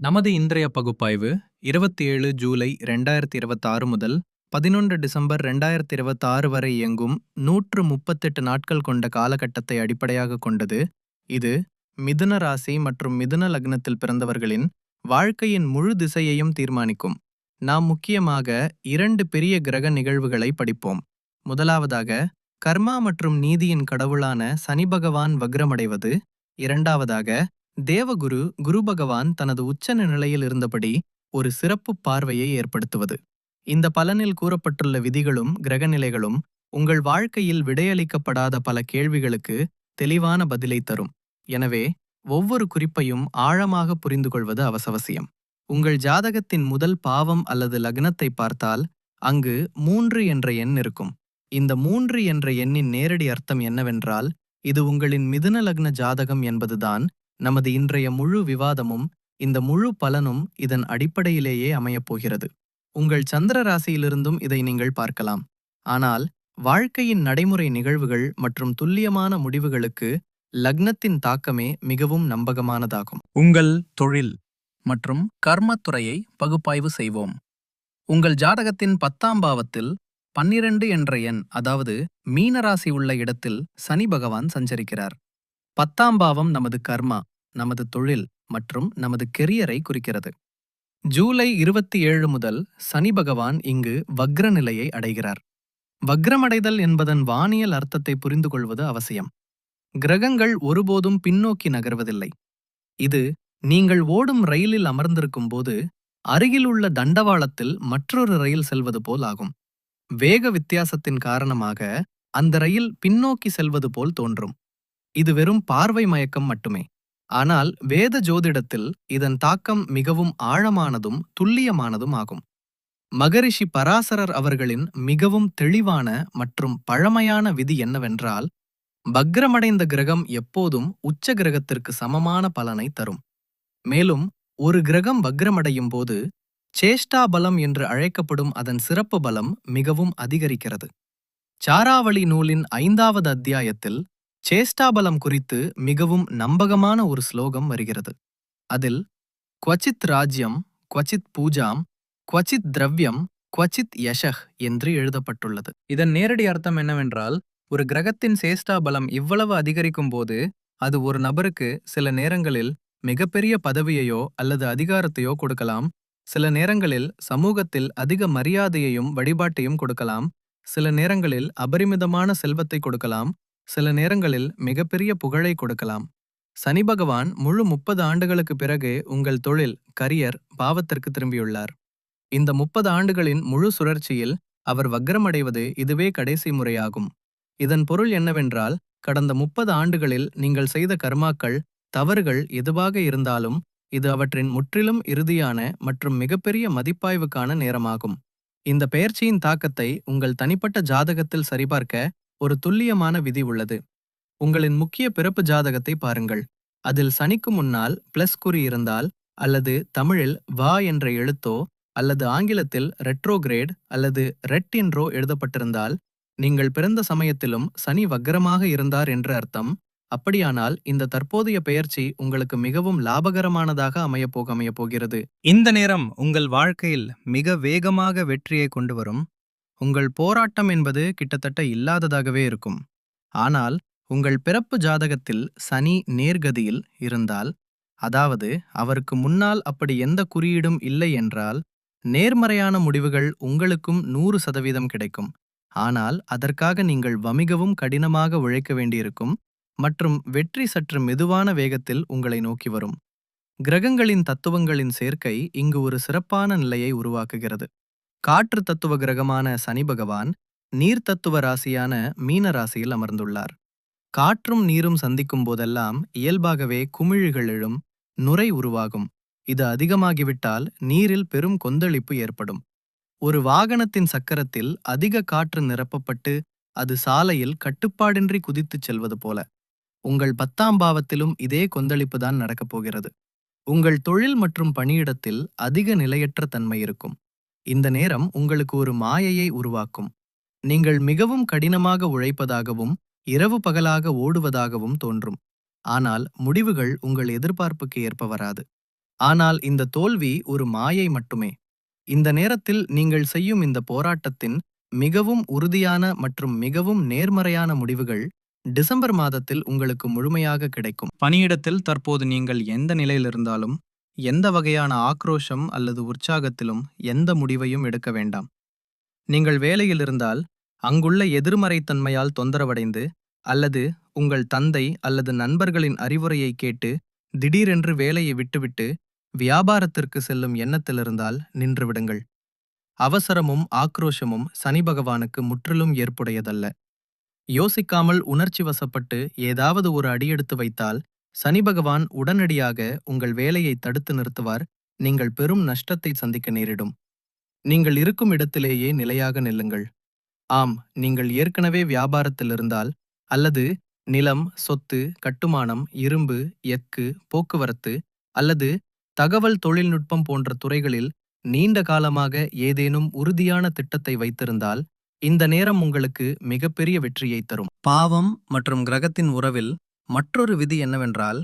நமது இன்றைய பகுப்பாய்வு 27 ஜூலை 2026 முதல் 11 டிசம்பர் 2026 வரை இயங்கும் 138 நாட்கள் கொண்ட காலகட்டத்தை அடிப்படையாக கொண்டது. இது மிதுன ராசி மற்றும் மிதுன லக்னத்தில் பிறந்தவர்களின் வாழ்க்கையின் முழு திசையையும் தீர்மானிக்கும். நாம் முக்கியமாக 2 பெரிய கிரக நிகழ்வுகளை படிப்போம். முதலாவதாக, கர்மா மற்றும் நீதியின் கடவுளான சனி பகவான் வக்ரமடைவது. இரண்டாவதாக, தேவகுரு குரு பகவான் தனது உச்ச நிலையில் இருந்தபடி ஒரு சிறப்பு பார்வையை ஏற்படுத்துவது. இந்த பலனில் கூறப்பட்டுள்ள விதிகளும் கிரகநிலைகளும் உங்கள் வாழ்க்கையில் விடையளிக்கப்படாத பல கேள்விகளுக்கு தெளிவான பதிலை தரும். எனவே ஒவ்வொரு குறிப்பையும் ஆழமாக புரிந்து கொள்வது அவசியம். உங்கள் ஜாதகத்தின் முதல் பாவம் அல்லது லக்னத்தை பார்த்தால் அங்கு 3 என்ற எண் இருக்கும். இந்த 3 என்ற எண்ணின் நேரடி அர்த்தம் என்னவென்றால், இது உங்களின் மிதுன லக்ன ஜாதகம் என்பதுதான். நமது இன்றைய முழு விவாதமும் இந்த முழு பலனும் இதன் அடிப்படையிலேயே அமையப்போகிறது. உங்கள் சந்திர ராசியிலிருந்தும் இதை நீங்கள் பார்க்கலாம். ஆனால் வாழ்க்கையின் நடைமுறை நிகழ்வுகள் மற்றும் துல்லியமான முடிவுகளுக்கு லக்னத்தின் தாக்கமே மிகவும் நம்பகமானதாகும். உங்கள் தொழில் மற்றும் கர்மத்துறையை பகுப்பாய்வு செய்வோம். உங்கள் ஜாதகத்தின் 10ஆம் பாவத்தில் 12 என்ற எண், அதாவது மீனராசி உள்ள இடத்தில் சனி பகவான் சஞ்சரிக்கிறார். 10ஆம் பாவம் நமது கர்மா, நமது தொழில் மற்றும் நமது கெரியரை குறிக்கிறது. ஜூலை 27 முதல் சனி பகவான் இங்கு வக்ர நிலையை அடைகிறார். வக்ரமடைதல் என்பதன் வானியல் அர்த்தத்தை புரிந்து கொள்வது அவசியம். கிரகங்கள் ஒருபோதும் பின்னோக்கி நகர்வதில்லை. இது நீங்கள் ஓடும் ரயிலில் அமர்ந்திருக்கும் போது அருகிலுள்ள தண்டவாளத்தில் மற்றொரு ரயில் செல்வது போல் ஆகும். வேக வித்தியாசத்தின் காரணமாக அந்த ரயில் பின்னோக்கி செல்வது போல் தோன்றும். இது வெறும் பார்வை மயக்கம் மட்டுமே. ஆனால் வேத ஜோதிடத்தில் இதன் தாக்கம் மிகவும் ஆழமானதும் துல்லியமானதும் ஆகும். மகரிஷி பராசரர் அவர்களின் மிகவும் தெளிவான மற்றும் பழமையான விதி என்னவென்றால், வக்ரமடைந்த கிரகம் எப்போதும் உச்ச கிரகத்திற்கு சமமான பலனை தரும். மேலும் ஒரு கிரகம் வக்ரமடையும் போது சேஷ்டா பலம் என்று அழைக்கப்படும் அதன் சிறப்பு பலம் மிகவும் அதிகரிக்கிறது. சாராவளி நூலின் 5வது அத்தியாயத்தில் சேஷ்டாபலம் குறித்து மிகவும் நம்பகமான ஒரு ஸ்லோகம் வருகிறது. அதில் குவச்சித் ராஜ்யம், குவச்சித் பூஜாம், குவச்சித் திரவ்யம், குவச்சித் யஷஹ் என்று எழுதப்பட்டுள்ளது. இதன் நேரடி அர்த்தம் என்னவென்றால், ஒரு கிரகத்தின் சேஷ்டாபலம் இவ்வளவு அதிகரிக்கும் போது அது ஒரு நபருக்கு சில நேரங்களில் மிகப்பெரிய பதவியையோ அல்லது அதிகாரத்தையோ கொடுக்கலாம். சில நேரங்களில் சமூகத்தில் அதிக மரியாதையையும் வழிபாட்டையும் கொடுக்கலாம். சில நேரங்களில் அபரிமிதமான செல்வத்தை கொடுக்கலாம். சில நேரங்களில் மிகப்பெரிய புகழை கொடுக்கலாம். சனி பகவான் முழு 30 ஆண்டுகளுக்கு பிறகு உங்கள் தொழில் கரியர் பாவத்திற்கு திரும்பியுள்ளார். இந்த 30 ஆண்டுகளின் முழு சுழற்சியில் அவர் வக்ரமடைவது இதுவே கடைசி முறையாகும். இதன் பொருள் என்னவென்றால், கடந்த 30 ஆண்டுகளில் நீங்கள் செய்த கர்மாக்கள், தவறுகள் எதுவாக இருந்தாலும் இது அவற்றின் முற்றிலும் இறுதியான மற்றும் மிகப்பெரிய மதிப்பாய்வுக்கான நேரமாகும். இந்த பெயர்ச்சியின் தாக்கத்தை உங்கள் தனிப்பட்ட ஜாதகத்தில் சரிபார்க்க ஒரு துல்லியமான விதி உள்ளது. உங்களின் முக்கிய பிறப்பு ஜாதகத்தை பாருங்கள். அதில் சனிக்கு முன்னால் பிளஸ் குறி இருந்தால், அல்லது தமிழில் வா என்ற எழுத்தோ அல்லது ஆங்கிலத்தில் ரெட்ரோகிரேட் அல்லது ரெட் என்றோ எழுதப்பட்டிருந்தால், நீங்கள் பிறந்த சமயத்திலும் சனி வக்ரமாக இருந்தார் என்று அர்த்தம். அப்படியானால் இந்த தற்போதைய பெயர்ச்சி உங்களுக்கு மிகவும் லாபகரமானதாக அமையப்போகிறது. இந்த நேரம் உங்கள் வாழ்க்கையில் மிக வேகமாக வெற்றியை கொண்டு வரும். உங்கள் போராட்டம் என்பது கிட்டத்தட்ட இல்லாததாகவே இருக்கும். ஆனால் உங்கள் பிறப்பு ஜாதகத்தில் சனி நேர்கதியில் இருந்தால், அதாவது அவருக்கு முன்னால் அப்படி எந்த குறியீடும் இல்லை என்றால், நேர்மறையான முடிவுகள் உங்களுக்கும் 100% கிடைக்கும். ஆனால் அதற்காக நீங்கள் மிகவும் கடினமாக உழைக்க வேண்டியிருக்கும் மற்றும் வெற்றி சற்று மெதுவான வேகத்தில் உங்களை நோக்கி வரும். கிரகங்களின் தத்துவங்களின் சேர்க்கை இங்கு ஒரு சிறப்பான நிலையை உருவாக்குகிறது. காற்று தத்துவ கிரகமான சனி பகவான் நீர் தத்துவ ராசியான மீன ராசியில் அமர்ந்துள்ளார். காற்றும் நீரும் சந்திக்கும் போதெல்லாம் இயல்பாகவே குமிழிகள் எழும், நுரை உருவாகும். இது அதிகமாகிவிட்டால் நீரில் பெரும் கொந்தளிப்பு ஏற்படும். ஒரு வாகனத்தின் சக்கரத்தில் அதிக காற்று நிரப்பப்பட்டு அது சாலையில் கட்டுப்பாடின்றி குதித்துச் செல்வது போல உங்கள் 10ஆம் பாவத்திலும் இதே கொந்தளிப்புதான் நடக்கப் போகிறது. உங்கள் தொழில் மற்றும் பணியிடத்தில் அதிக நிலையற்ற தன்மை இருக்கும். இந்த நேரம் உங்களுக்கு ஒரு மாயையை உருவாக்கும். நீங்கள் மிகவும் கடினமாக உழைப்பதாகவும் இரவு பகலாக ஓடுவதாகவும் தோன்றும். ஆனால் முடிவுகள் உங்கள் எதிர்பார்ப்புக்கு ஏற்ப வராது. ஆனால் இந்த தோல்வி ஒரு மாயை மட்டுமே. இந்த நேரத்தில் நீங்கள் செய்யும் இந்த போராட்டத்தின் மிகவும் உறுதியான மற்றும் மிகவும் நேர்மறையான முடிவுகள் டிசம்பர் மாதத்தில் உங்களுக்கு முழுமையாக கிடைக்கும். பணியிடத்தில் தற்போது நீங்கள் எந்த நிலையில் இருந்தாலும், எந்த வகையான ஆக்ரோஷம் அல்லது உற்சாகத்திலும் எந்த முடிவையும் எடுக்க வேண்டாம். நீங்கள் வேலையில் இருந்தால், அங்குள்ள எதிர்மறைத்தன்மையால் தொந்தரவடைந்து, அல்லது உங்கள் தந்தை அல்லது நண்பர்களின் அறிவுரையை கேட்டு திடீரென்று வேலையை விட்டுவிட்டு வியாபாரத்திற்கு செல்லும் எண்ணத்திலிருந்தால் நின்றுவிடுங்கள். அவசரமும் ஆக்ரோஷமும் சனி பகவானுக்கு முற்றிலும் ஏற்புடையதல்ல. யோசிக்காமல் உணர்ச்சி வசப்பட்டு ஏதாவது ஒரு அடியெடுத்து வைத்தால் சனி பகவான் உடனடியாக உங்கள் வேலையை தடுத்து நிறுத்துவார். நீங்கள் பெரும் நஷ்டத்தை சந்திக்க நேரிடும். நீங்கள் இருக்கும் இடத்திலேயே நிலையாக நில்லுங்கள். ஆம், நீங்கள் ஏற்கனவே வியாபாரத்தில் இருந்தால், அல்லது நிலம், சொத்து, கட்டுமானம், இரும்பு, எஃகு, போக்குவரத்து அல்லது தகவல் தொழில்நுட்பம் போன்ற துறைகளில் நீண்ட காலமாக ஏதேனும் உறுதியான திட்டத்தை வைத்திருந்தால், இந்த நேரம் உங்களுக்கு மிகப்பெரிய வெற்றியை தரும். பாவம் மற்றும் கிரகத்தின் உறவில் மற்றொரு விதி என்னவென்றால்,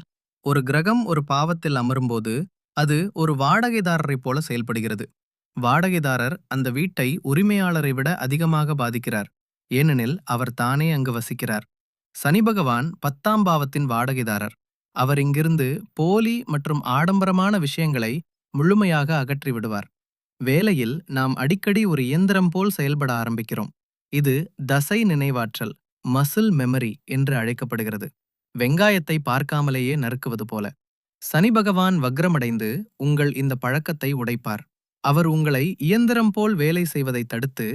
ஒரு கிரகம் ஒரு பாவத்தில் அமரும்போது அது ஒரு வாடகைதாரரைப் போல செயல்படுகிறது. வாடகைதாரர் அந்த வீட்டை உரிமையாளரை விட அதிகமாக பாதிக்கிறார், ஏனெனில் அவர் தானே அங்கு வசிக்கிறார். சனி பகவான் 10ஆம் பாவத்தின் வாடகைதாரர். அவர் இங்கிருந்து போலி மற்றும் ஆடம்பரமான விஷயங்களை முழுமையாக அகற்றி விடுவார். வேலையில் நாம் அடிக்கடி ஒரு இயந்திரம் போல் செயல்பட ஆரம்பிக்கிறோம். இது தசை நினைவாற்றல், மசில் மெமரி என்று அழைக்கப்படுகிறது. வெங்காயத்தை பார்க்காமலேயே நறுக்குவது போல. சனி பகவான் வக்ரமடைந்து உங்கள் இந்த பழக்கத்தை உடைப்பார். அவர் உங்களை இயந்திரம் போல் வேலை செய்வதை தடுத்து,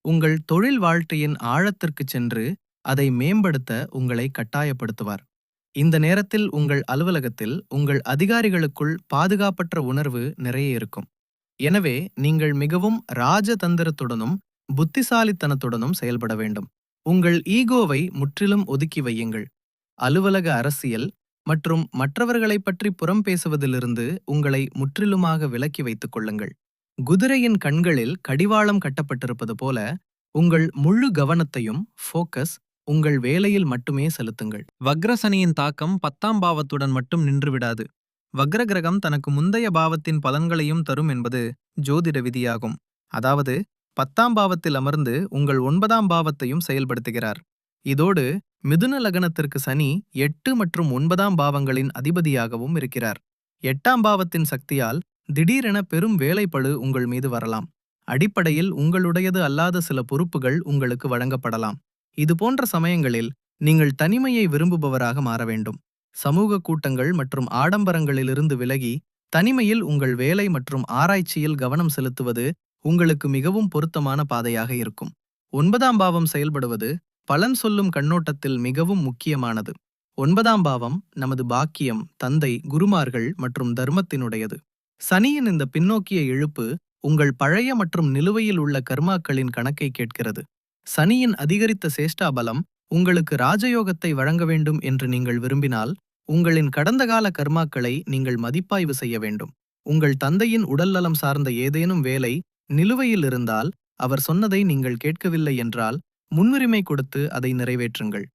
உங்கள் தொழில் வாழ்க்கையின் ஆழத்திற்குச் சென்று அதை மேம்படுத்த உங்களை கட்டாயப்படுத்துவார். இந்த நேரத்தில் உங்கள் அலுவலகத்தில் உங்கள் அதிகாரிகளுக்குள் பாதுகாப்பற்ற உணர்வு நிறைய இருக்கும். எனவே நீங்கள் மிகவும் ராஜதந்திரத்துடனும் புத்திசாலித்தனத்துடனும் செயல்பட வேண்டும். உங்கள் ஈகோவை முற்றிலும் ஒதுக்கி வையுங்கள். அலுவலக அரசியல் மற்றும் மற்றவர்களைப் பற்றி புறம் பேசுவதிலிருந்து உங்களை முற்றிலுமாக விலக்கி வைத்துக் கொள்ளுங்கள். குதிரையின் கண்களில் கடிவாளம் கட்டப்பட்டிருப்பது போல உங்கள் முழு கவனத்தையும் ஃபோக்கஸ் உங்கள் வேலையில் மட்டுமே செலுத்துங்கள். வக்ரசனியின் தாக்கம் 10ஆம் பாவத்துடன் மட்டும் நின்றுவிடாது. வக்ர கிரகம் தனக்கு முந்தைய பாவத்தின் பலன்களையும் தரும் என்பது ஜோதிட விதியாகும். அதாவது 10ஆம் பாவத்தில் அமர்ந்து உங்கள் 9ஆம் பாவத்தையும் செயல்படுத்துகிறார். இதோடு மிதுன லக்னத்திற்கு சனி 8 மற்றும் 9ஆம் பாவங்களின் அதிபதியாகவும் இருக்கிறார். 8ஆம் பாவத்தின் சக்தியால் திடீரென பெரும் வேலைப்பளு உங்கள் மீது வரலாம். அடிப்படையில் உங்களுடையது அல்லாத சில பொறுப்புகள் உங்களுக்கு வழங்கப்படலாம். இது போன்ற சமயங்களில் நீங்கள் தனிமையை விரும்புபவராக மாற வேண்டும். சமூக கூட்டங்கள் மற்றும் ஆடம்பரங்களிலிருந்து விலகி தனிமையில் உங்கள் வேலை மற்றும் ஆராய்ச்சியில் கவனம் செலுத்துவது உங்களுக்கு மிகவும் பொருத்தமான பாதையாக இருக்கும். 9ஆம் பாவம் செயல்படுவது பலன் சொல்லும் கண்ணோட்டத்தில் மிகவும் முக்கியமானது. 9ஆம் பாவம் நமது பாக்கியம், தந்தை, குருமார்கள் மற்றும் தர்மத்தினுடையது. சனியின் இந்த பின்னோக்கிய இழுப்பு உங்கள் பழைய மற்றும் நிலுவையில் உள்ள கர்மாக்களின் கணக்கை கேட்கிறது. சனியின் அதிகரித்த சேஷ்டாபலம் உங்களுக்கு ராஜயோகத்தை வழங்க வேண்டும் என்று நீங்கள் விரும்பினால், உங்களின் கடந்த கால கர்மாக்களை நீங்கள் மதிப்பாய்வு செய்ய வேண்டும். உங்கள் தந்தையின் உடல்நலம் சார்ந்த ஏதேனும் வேலை நிலுவையில் இருந்தால், அவர் சொன்னதை நீங்கள் கேட்கவில்லை என்றால், முன்னுரிமை கொடுத்து அதை நிறைவேற்றுங்கள்.